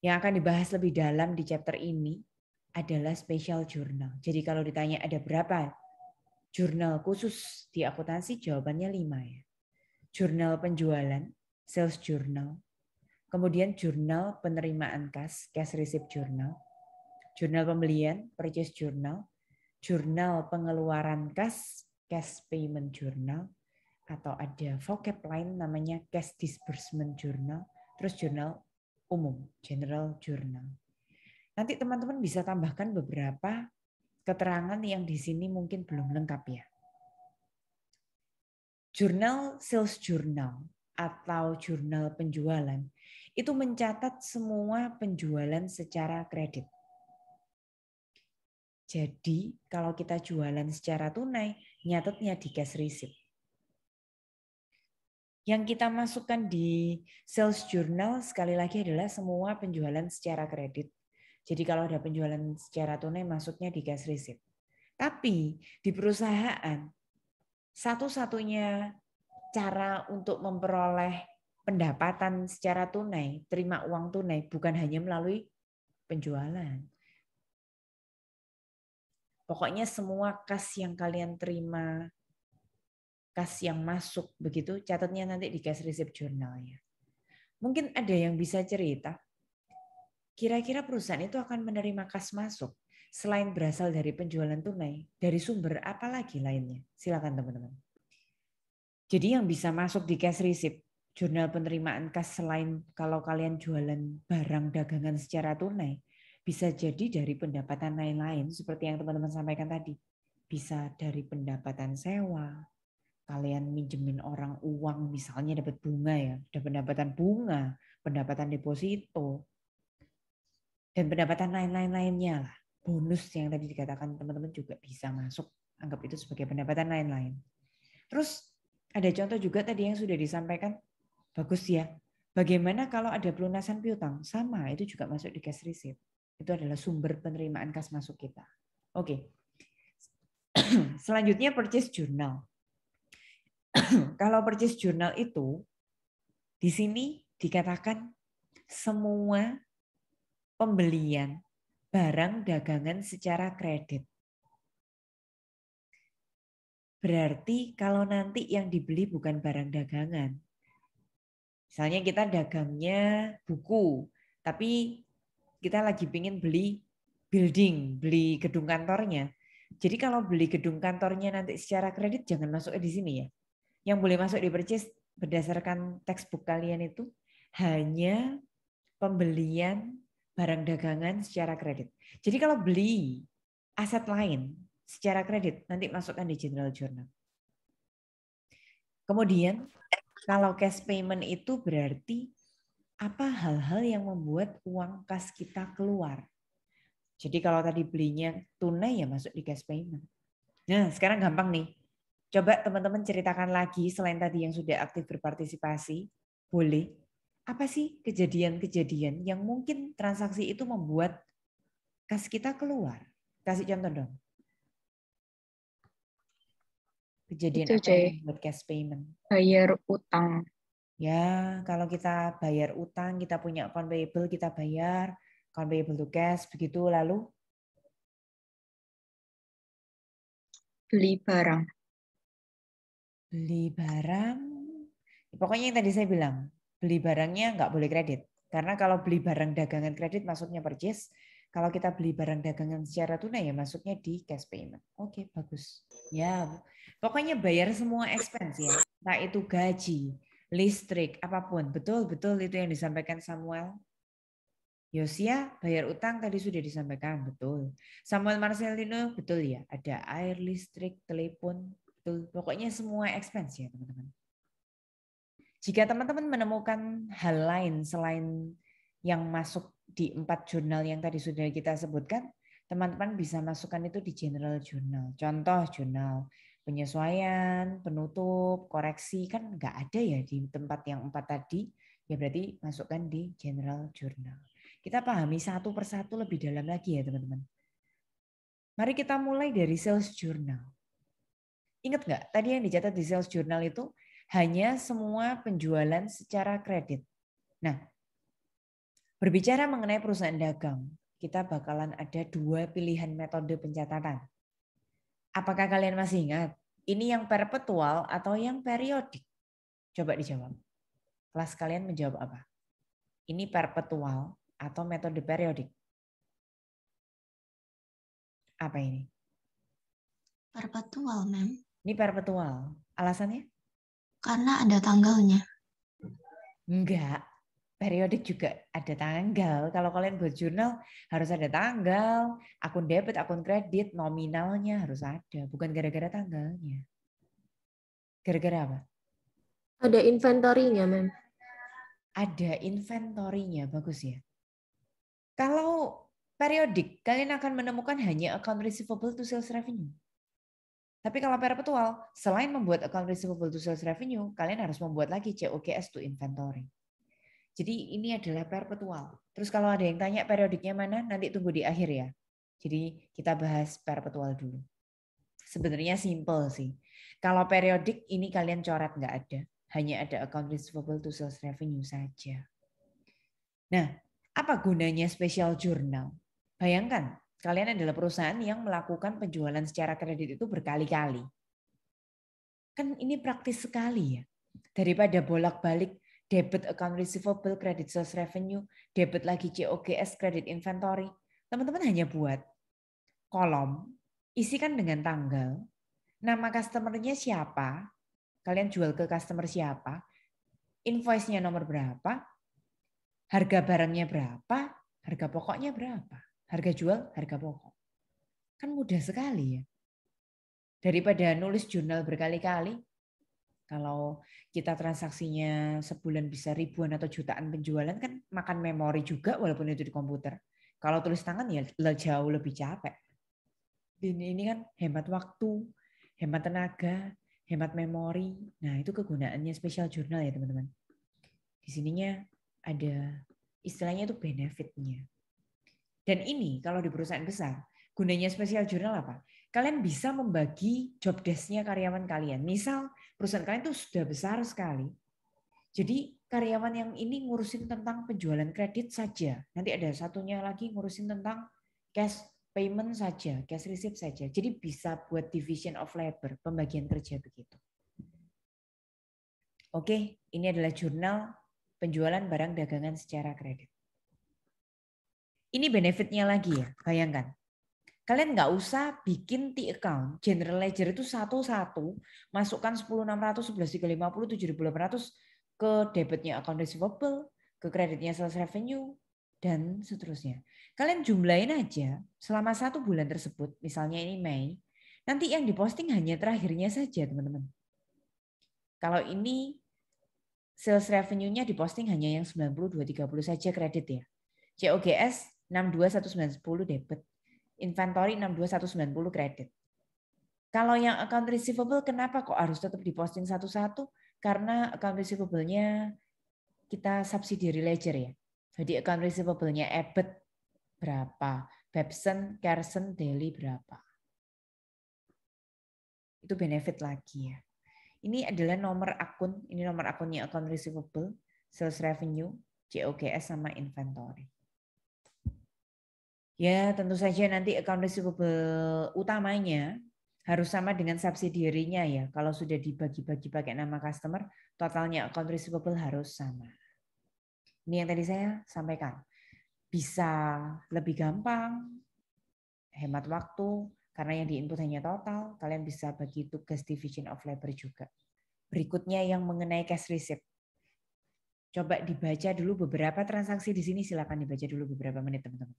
Yang akan dibahas lebih dalam di chapter ini adalah special journal. Jadi kalau ditanya ada berapa jurnal khusus di akuntansi, jawabannya 5 ya. Jurnal penjualan, sales journal, kemudian jurnal penerimaan kas, cash receipt journal, jurnal pembelian, purchase journal, jurnal pengeluaran kas, cash payment journal, atau ada vocab lain namanya cash disbursement journal, terus jurnal umum, general journal. Nanti teman-teman bisa tambahkan beberapa keterangan yang di sini mungkin belum lengkap ya. Jurnal sales journal atau jurnal penjualan itu mencatat semua penjualan secara kredit. Jadi kalau kita jualan secara tunai, nyatetnya di cash receipt. Yang kita masukkan di sales journal sekali lagi adalah semua penjualan secara kredit. Jadi kalau ada penjualan secara tunai masuknya di cash receipt. Tapi di perusahaan satu-satunya cara untuk memperoleh pendapatan secara tunai, terima uang tunai bukan hanya melalui penjualan. Pokoknya semua kas yang kalian terima, kas yang masuk begitu, catatnya nanti di cash receipt journalnya. Mungkin ada yang bisa cerita, kira-kira perusahaan itu akan menerima kas masuk selain berasal dari penjualan tunai, dari sumber apa lagi lainnya? Silakan teman-teman. Jadi yang bisa masuk di cash receipt, jurnal penerimaan kas selain kalau kalian jualan barang dagangan secara tunai, bisa jadi dari pendapatan lain-lain seperti yang teman-teman sampaikan tadi. Bisa dari pendapatan sewa, kalian minjemin orang uang misalnya dapat bunga ya, ada pendapatan bunga, pendapatan deposito, dan pendapatan lain-lain lainnya lah. Bonus yang tadi dikatakan teman-teman juga bisa masuk, anggap itu sebagai pendapatan lain-lain. Terus ada contoh juga tadi yang sudah disampaikan, bagus ya. Bagaimana kalau ada pelunasan piutang? Sama, itu juga masuk di cash receipt. Itu adalah sumber penerimaan kas masuk kita. Oke. Selanjutnya purchase journal. Kalau purchase journal itu di sini dikatakan semua pembelian barang dagangan secara kredit. Berarti kalau nanti yang dibeli bukan barang dagangan. Misalnya kita dagangnya buku, tapi kita lagi pengen beli building, beli gedung kantornya. Jadi kalau beli gedung kantornya nanti secara kredit jangan masuk di sini ya. Yang boleh masuk di purchase berdasarkan textbook kalian itu hanya pembelian barang dagangan secara kredit. Jadi kalau beli aset lain secara kredit nanti masukkan di general journal. Kemudian kalau cash payment itu berarti apa hal-hal yang membuat uang kas kita keluar. Jadi kalau tadi belinya tunai ya masuk di cash payment. Nah sekarang gampang nih. Coba teman-teman ceritakan lagi selain tadi yang sudah aktif berpartisipasi. Boleh. Apa sih kejadian-kejadian yang mungkin transaksi itu membuat kas kita keluar? Kasih contoh dong. Kejadian Itu apa C, yang membuat cash payment? bayar utang. Ya, kalau kita bayar utang, kita punya account payable, kita bayar, account payable to cash, begitu lalu Beli barang. beli barang. Pokoknya yang tadi saya bilang, beli barangnya nggak boleh kredit. Karena kalau beli barang dagangan kredit masuknya purchase, kalau kita beli barang dagangan secara tunai ya masuknya di cash payment. Oke, bagus. Ya, pokoknya bayar semua expense ya. Nah itu gaji, listrik, apapun. Betul-betul itu yang disampaikan Samuel. Yosia bayar utang tadi sudah disampaikan, betul. Samuel Marcelino, betul ya. Ada air, listrik, telepon, betul. Pokoknya semua expense ya teman-teman. Jika teman-teman menemukan hal lain selain yang masuk di 4 jurnal yang tadi sudah kita sebutkan, teman-teman bisa masukkan itu di general journal. Contoh jurnal penyesuaian, penutup, koreksi, kan nggak ada ya di tempat yang 4 tadi, ya berarti masukkan di general journal. Kita pahami satu persatu lebih dalam lagi ya teman-teman. Mari kita mulai dari sales journal. Ingat nggak tadi yang dicatat di sales journal itu hanya semua penjualan secara kredit. Nah, Berbicara mengenai perusahaan dagang, kita bakalan ada 2 pilihan metode pencatatan. Apakah kalian masih ingat? Ini yang perpetual atau yang periodik? Coba dijawab. Kelas kalian menjawab apa? Ini perpetual atau metode periodik? Apa ini? Perpetual, Mem. Ini perpetual. Alasannya? Karena ada tanggalnya. Enggak. Periodik juga ada tanggal. Kalau kalian buat jurnal harus ada tanggal, akun debit, akun kredit, nominalnya harus ada. Bukan gara-gara tanggalnya. Gara-gara apa? Ada inventory-nya, Mem. Ada inventorinya, bagus ya. Kalau periodik, kalian akan menemukan hanya account receivable to sales revenue. Tapi kalau perpetual, selain membuat account receivable to sales revenue, kalian harus membuat lagi COGS to inventory. Jadi ini adalah perpetual. Terus kalau ada yang tanya periodiknya mana, nanti tunggu di akhir ya. Jadi kita bahas perpetual dulu. Sebenarnya simple sih. Kalau periodik ini kalian coret nggak ada. Hanya ada account receivable to sales revenue saja. Nah, apa gunanya special journal? Bayangkan, kalian adalah perusahaan yang melakukan penjualan secara kredit itu berkali-kali. Kan ini praktis sekali ya. Daripada bolak-balik debit account receivable, credit sales revenue, debit lagi COGS, credit inventory. Teman-teman hanya buat kolom, isikan dengan tanggal, nama customer-nya siapa, kalian jual ke customer siapa, invoice-nya nomor berapa, harga barangnya berapa, harga pokoknya berapa, harga jual, harga pokok. Kan mudah sekali ya. Daripada nulis jurnal berkali-kali, kalau kita transaksinya sebulan bisa ribuan atau jutaan penjualan kan makan memori juga walaupun itu di komputer. Kalau tulis tangan ya jauh lebih capek. Ini kan hemat waktu, hemat tenaga, hemat memori. Nah itu kegunaannya special journal ya teman-teman. Di sininya ada istilahnya itu benefitnya. Dan ini kalau di perusahaan besar, gunanya special journal apa? Kalian bisa membagi job desk-nya karyawan kalian. Misal perusahaan kalian itu sudah besar sekali. Jadi karyawan yang ini ngurusin tentang penjualan kredit saja. Nanti ada satunya lagi ngurusin tentang cash payment saja, cash receipt saja. Jadi bisa buat division of labor, pembagian kerja begitu. Oke, ini adalah jurnal penjualan barang dagangan secara kredit. Ini benefitnya lagi ya, bayangkan. Kalian nggak usah bikin T-account, general ledger itu satu-satu, masukkan 10.600, 11.350, 7.800 ke debitnya account receivable, ke kreditnya sales revenue, dan seterusnya. Kalian jumlahin aja selama 1 bulan tersebut, misalnya ini Mei, nanti yang diposting hanya terakhirnya saja teman-teman. Kalau ini sales revenue-nya diposting hanya yang 90.230 saja kredit ya. COGS 62.1910 debit. Inventory 62.190 kredit. Kalau yang account receivable kenapa kok harus tetap diposting satu-satu? Karena account receivable-nya kita subsidiary ledger ya. Jadi account receivable-nya EBIT berapa, Babson, Carson, Daily berapa. Itu benefit lagi ya. Ini adalah nomor akun, ini nomor akunnya account receivable, sales revenue, COGS sama inventory. Ya, tentu saja nanti account receivable utamanya harus sama dengan subsidiary-nya ya. Kalau sudah dibagi-bagi pakai nama customer, totalnya account receivable harus sama. Ini yang tadi saya sampaikan. Bisa lebih gampang, hemat waktu, karena yang diinput hanya total, kalian bisa bagi tugas division of labor juga. Berikutnya yang mengenai cash receipt. Coba dibaca dulu beberapa transaksi di sini, silakan dibaca dulu beberapa menit teman-teman.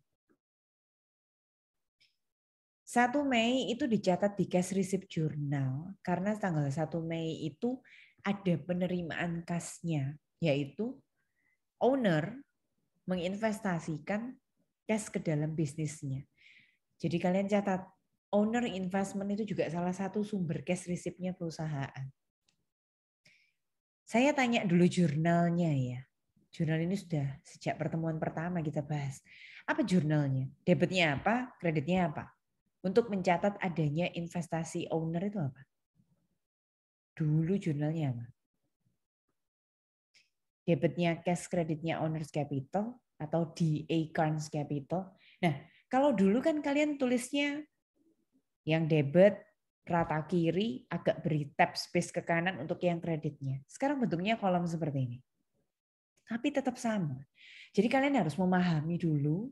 1 Mei itu dicatat di cash receipt journal karena tanggal 1 Mei itu ada penerimaan kasnya, yaitu owner menginvestasikan cash ke dalam bisnisnya. Jadi kalian catat, owner investment itu juga salah satu sumber cash receipt-nya perusahaan. Saya tanya dulu jurnalnya ya. Jurnal ini sudah sejak pertemuan pertama kita bahas. Apa jurnalnya? Debitnya apa? Kreditnya apa? Untuk mencatat adanya investasi owner itu apa? Dulu jurnalnya apa? Debitnya cash, kreditnya owner's capital, atau DA Carnes Capital. Nah, kalau dulu kan kalian tulisnya yang debit rata kiri agak beri tab space ke kanan untuk yang kreditnya. Sekarang bentuknya kolom seperti ini. Tapi tetap sama. Jadi kalian harus memahami dulu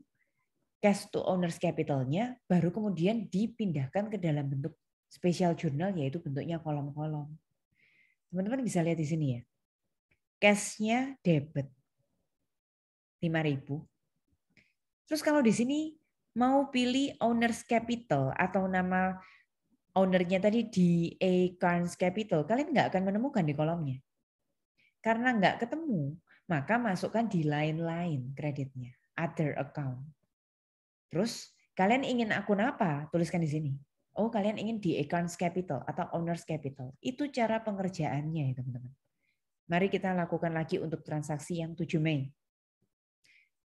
cash to owners capital-nya, baru kemudian dipindahkan ke dalam bentuk special journal, yaitu bentuknya kolom-kolom. Teman-teman bisa lihat di sini ya. Cash-nya debit 5.000. Terus kalau di sini mau pilih owners capital atau nama ownernya tadi DA Carnes Capital, kalian nggak akan menemukan di kolomnya. Karena nggak ketemu, maka masukkan di line-line kreditnya, other account. Terus kalian ingin akun apa? Tuliskan di sini. Oh, kalian ingin DA Carnes Capital atau owners capital. Itu cara pengerjaannya ya, teman-teman. Mari kita lakukan lagi untuk transaksi yang 7 Mei.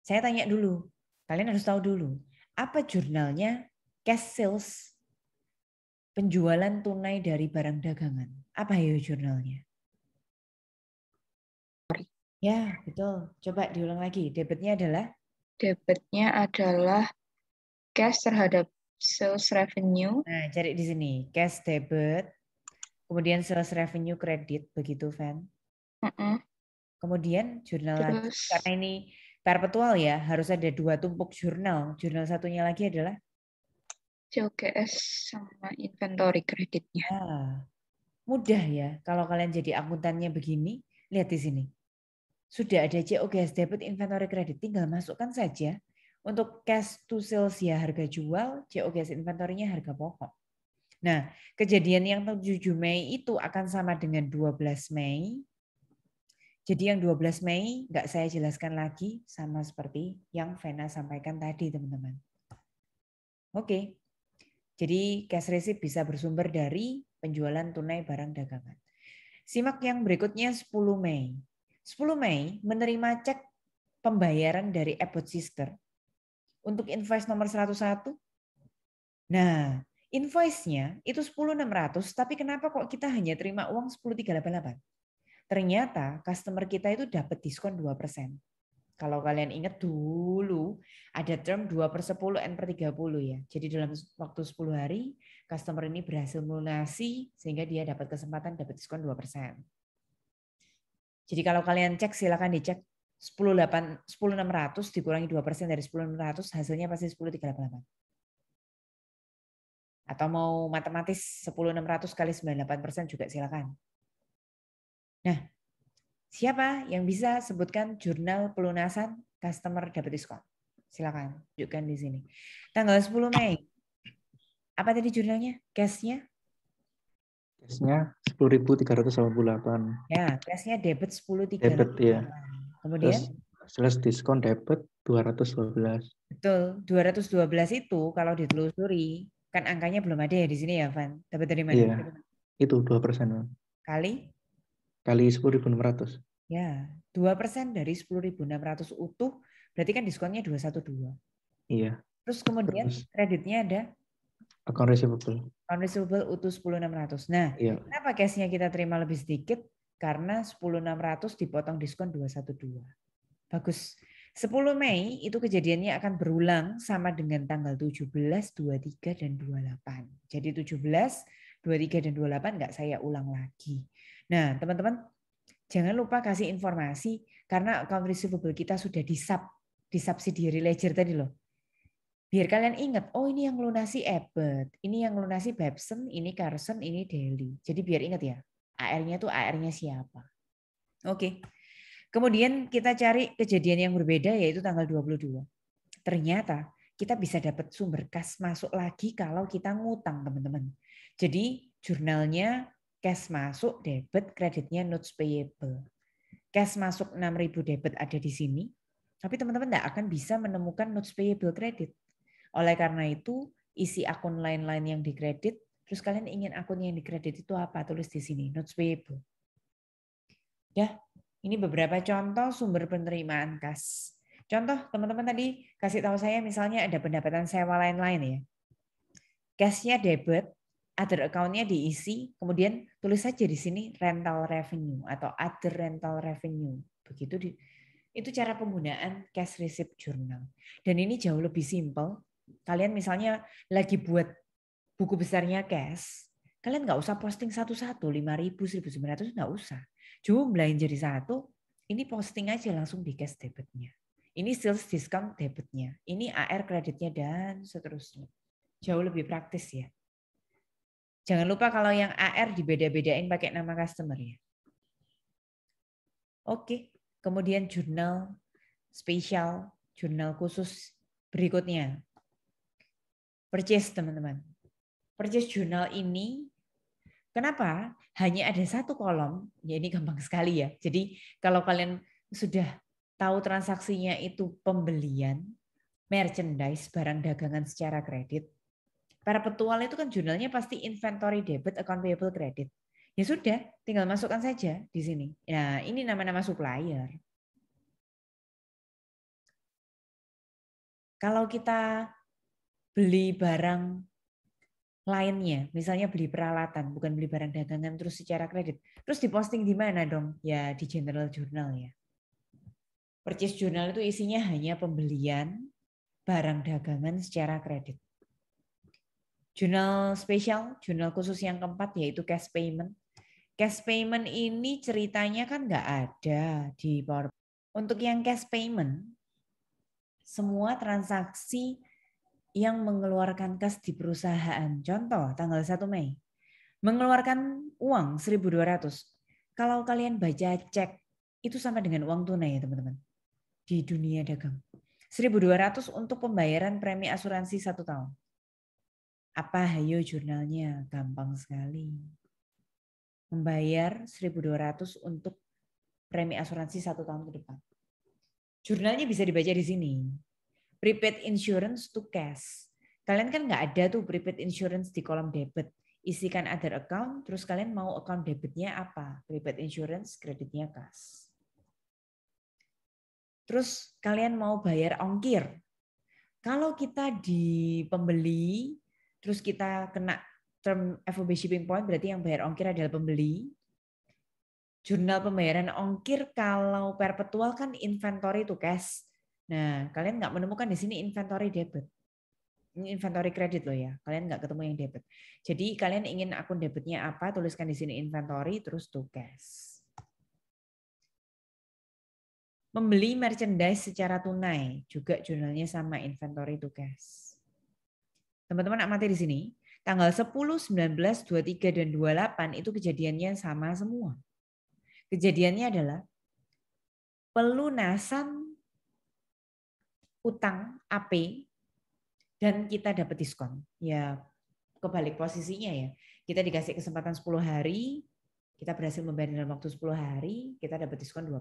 Saya tanya dulu, kalian harus tahu dulu, apa jurnalnya cash sales, penjualan tunai dari barang dagangan. Apa ya jurnalnya? Ya, betul. Coba diulang lagi. Debitnya adalah? Debitnya adalah cash terhadap sales revenue. Nah, cari di sini. Cash debit, kemudian sales revenue kredit, begitu, Van? Kemudian jurnal lagi, karena ini perpetual ya, harus ada 2 tumpuk jurnal. Jurnal satunya lagi adalah COGS sama inventory kreditnya. Mudah ya, kalau kalian jadi akuntannya begini, lihat di sini. Sudah ada COGS debit inventory kredit, tinggal masukkan saja. Untuk cash to sales ya harga jual, COGS inventory-nya harga pokok. Nah, kejadian yang 7 Mei itu akan sama dengan 12 Mei. Jadi yang 12 Mei nggak saya jelaskan lagi, sama seperti yang Vena sampaikan tadi, teman-teman. Oke, jadi cash receipt bisa bersumber dari penjualan tunai barang dagangan. Simak yang berikutnya 10 Mei. 10 Mei menerima cek pembayaran dari Abbott Sister untuk invoice nomor 101. Nah, invoice-nya itu 10.600, tapi kenapa kok kita hanya terima uang 10.388? Ternyata customer kita itu dapat diskon 2%. Kalau kalian ingat dulu ada term 2/10 N/30 ya. Jadi dalam waktu 10 hari customer ini berhasil melunasi sehingga dia dapat kesempatan dapat diskon 2%. Jadi kalau kalian cek silakan dicek 10.600 dikurangi 2% dari 10.600 hasilnya pasti 10.388. Atau mau matematis 10.600 kali 98% juga silakan. Nah, siapa yang bisa sebutkan jurnal pelunasan customer dapat diskon? Silakan tunjukkan di sini. Tanggal 10 Mei. Apa tadi jurnalnya? Cash-nya? Cash-nya 10.388. Ya, cash-nya debit 10.388. Debit ya. Kemudian? Terus diskon debit 212. Betul, 212 itu kalau ditelusuri, kan angkanya belum ada ya di sini ya, Van? Dapat dari mana? Iya, itu 2%. Kali? Kali 10.600. Ya, 2% dari 10.600 utuh, berarti kan diskonnya 212. Iya. Terus kemudian kreditnya ada? Account receivable. Account receivable utuh 10.600. Nah, iya. Kenapa cash-nya kita terima lebih sedikit? Karena 10.600 dipotong diskon 212. Bagus. 10 Mei itu kejadiannya akan berulang sama dengan tanggal 17, 23, dan 28. Jadi 17, 23, dan 28 nggak saya ulang lagi. Nah, teman-teman, jangan lupa kasih informasi karena account receivable kita sudah di subsidiary ledger tadi loh. Biar kalian ingat, oh ini yang lunasi Abbott, ini yang lunasi Babson, ini Carson, ini Daily. Jadi biar ingat ya, AR-nya tuh AR-nya siapa. Oke. Kemudian kita cari kejadian yang berbeda yaitu tanggal 22. Ternyata kita bisa dapat sumber kas masuk lagi kalau kita ngutang, teman-teman. Jadi jurnalnya cash masuk debit, kreditnya notes payable. Cash masuk 6.000 debit ada di sini, tapi teman-teman tidak akan bisa menemukan notes payable kredit. Oleh karena itu, isi akun lain-lain yang dikredit, terus kalian ingin akun yang dikredit itu apa? Tulis di sini, notes payable. Ya, ini beberapa contoh sumber penerimaan kas. Contoh, teman-teman tadi kasih tahu saya misalnya ada pendapatan sewa lain-lain ya. Cash-nya debit, other account-nya diisi, kemudian tulis saja di sini rental revenue atau other rental revenue. Begitu Itu cara penggunaan cash receipt journal. Dan ini jauh lebih simpel. Kalian misalnya lagi buat buku besarnya cash, kalian nggak usah posting satu-satu, 5.000, 1.900, nggak usah. Jumlahin jadi satu, ini posting aja langsung di cash debitnya. Ini sales discount debitnya. Ini AR kreditnya dan seterusnya. Jauh lebih praktis ya. Jangan lupa kalau yang AR dibeda-bedain pakai nama customer ya. Oke, kemudian jurnal spesial, jurnal khusus berikutnya. Purchase teman-teman. Purchase jurnal ini, kenapa? Hanya ada satu kolom, ya ini gampang sekali ya. Jadi kalau kalian sudah tahu transaksinya itu pembelian, merchandise, barang dagangan secara kredit, para petual itu kan jurnalnya pasti inventory debit, account payable credit. Ya sudah, tinggal masukkan saja di sini. Nah, ini nama-nama supplier. Kalau kita beli barang lainnya, misalnya beli peralatan, bukan beli barang dagangan terus secara kredit, terus diposting di mana dong? Ya di general journal ya. Purchase journal itu isinya hanya pembelian barang dagangan secara kredit. Jurnal spesial, jurnal khusus yang keempat yaitu cash payment. Cash payment ini ceritanya kan nggak ada di PowerPoint. Untuk yang cash payment, semua transaksi yang mengeluarkan kas di perusahaan, contoh tanggal 1 Mei, mengeluarkan uang 1.200. Kalau kalian baca cek, itu sama dengan uang tunai ya teman-teman. Di dunia dagang. 1.200 untuk pembayaran premi asuransi 1 tahun. Apa hayo jurnalnya? Gampang sekali. Membayar 1.200 untuk premi asuransi 1 tahun ke depan. Jurnalnya bisa dibaca di sini. Prepaid insurance to cash. Kalian kan nggak ada tuh prepaid insurance di kolom debit. Isikan other account, terus kalian mau account debitnya apa? Prepaid insurance, kreditnya cash. Terus kalian mau bayar ongkir. Kalau kita di pembeli, terus kita kena term FOB shipping point, berarti yang bayar ongkir adalah pembeli. Jurnal pembayaran ongkir kalau perpetual kan inventory to cash. Nah, kalian nggak menemukan di sini inventory debit. Ini inventory kredit loh ya. Kalian nggak ketemu yang debit. Jadi kalian ingin akun debitnya apa, tuliskan di sini inventory terus to cash. Membeli merchandise secara tunai juga jurnalnya sama inventory to cash. Teman-teman amati di sini, tanggal 10, 19, 23 dan 28 itu kejadiannya sama semua. Kejadiannya adalah pelunasan utang AP dan kita dapat diskon. Ya kebalik posisinya ya. Kita dikasih kesempatan 10 hari, kita berhasil membayar dalam waktu 10 hari, kita dapat diskon 2%.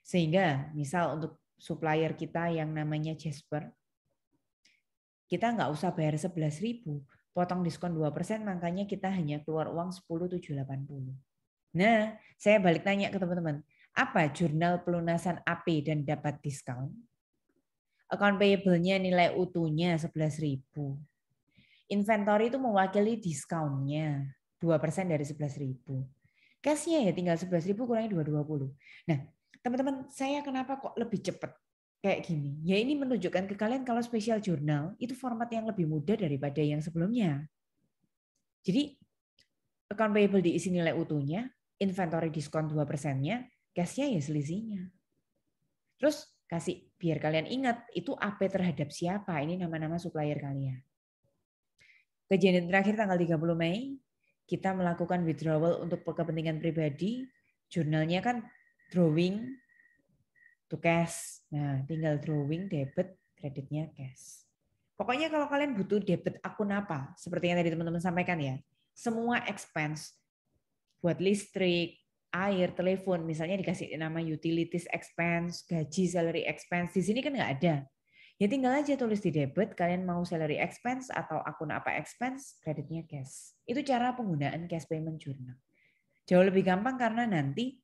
Sehingga misal untuk supplier kita yang namanya Jasper, kita nggak usah bayar 11.000, potong diskon 2%, makanya kita hanya keluar uang 10.780. Nah, saya balik tanya ke teman-teman, apa jurnal pelunasan AP dan dapat diskon? Account payable-nya nilai utuhnya 11.000. Inventory itu mewakili diskonnya 2% dari 11.000. Cash-nya ya tinggal 11.000 kurangi 220. Nah, teman-teman, saya kenapa kok lebih cepat kayak gini? Ya ini menunjukkan ke kalian kalau special journal itu format yang lebih mudah daripada yang sebelumnya. Jadi account payable diisi nilai utuhnya, inventory diskon 2%-nya, cash-nya ya selisihnya. Terus kasih biar kalian ingat itu AP terhadap siapa, ini nama-nama supplier kalian. Kejadian terakhir tanggal 30 Mei, kita melakukan withdrawal untuk kepentingan pribadi, jurnalnya kan drawing to cash. Nah, tinggal drawing debit, kreditnya cash. Pokoknya kalau kalian butuh debit akun apa, seperti yang tadi teman-teman sampaikan ya, semua expense buat listrik, air, telepon, misalnya dikasih nama utilities expense, gaji, salary expense, di sini kan nggak ada. Ya tinggal aja tulis di debit, kalian mau salary expense atau akun apa expense, kreditnya cash. Itu cara penggunaan cash payment journal. Jauh lebih gampang karena nanti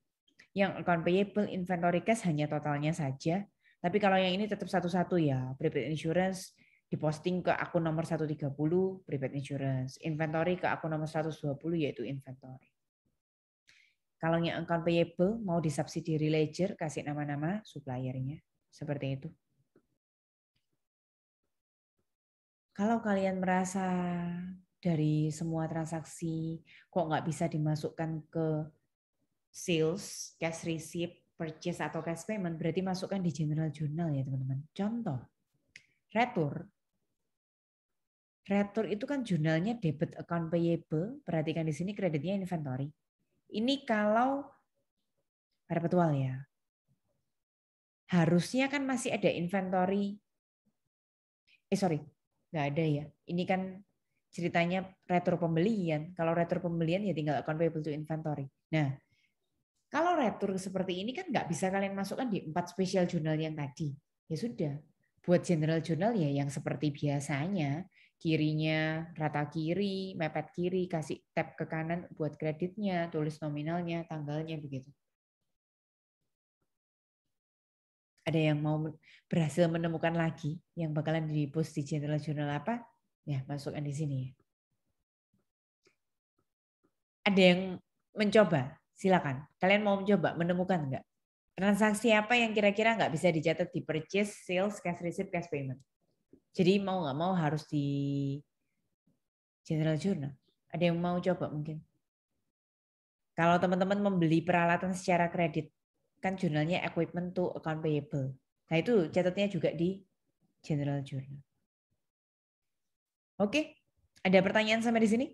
yang account payable, inventory cash hanya totalnya saja. Tapi kalau yang ini tetap satu-satu ya, prepaid insurance diposting ke akun nomor 130, prepaid insurance. Inventory ke akun nomor 120 yaitu inventory. Kalau yang account payable mau disubsidiary ledger, kasih nama-nama suppliernya. Seperti itu. Kalau kalian merasa dari semua transaksi kok nggak bisa dimasukkan ke sales, cash receipt, purchase, atau cash payment, berarti masukkan di general journal ya teman-teman. Contoh, retur. Retur itu kan jurnalnya debit account payable, perhatikan di sini kreditnya inventory. Ini kalau perpetual ya. Harusnya kan masih ada inventory. Nggak ada ya. Ini kan ceritanya retur pembelian. Kalau retur pembelian ya tinggal account payable to inventory. Nah, kalau retur seperti ini kan nggak bisa kalian masukkan di 4 special journal yang tadi. Ya sudah, buat general journal ya yang seperti biasanya. Kirinya rata kiri, mepet kiri, kasih tab ke kanan buat kreditnya, tulis nominalnya, tanggalnya, begitu. Ada yang mau berhasil menemukan lagi yang bakalan di-post di general journal apa? Ya, masukkan di sini. Ada yang mencoba? Silakan. Kalian mau mencoba menemukan enggak? Transaksi apa yang kira-kira nggak bisa dicatat di purchase, sales, cash receipt, cash payment? Jadi mau nggak mau harus di general journal. Ada yang mau coba mungkin? Kalau teman-teman membeli peralatan secara kredit, kan jurnalnya equipment to account payable. Nah itu catatnya juga di general journal. Oke, ada pertanyaan sampai di sini?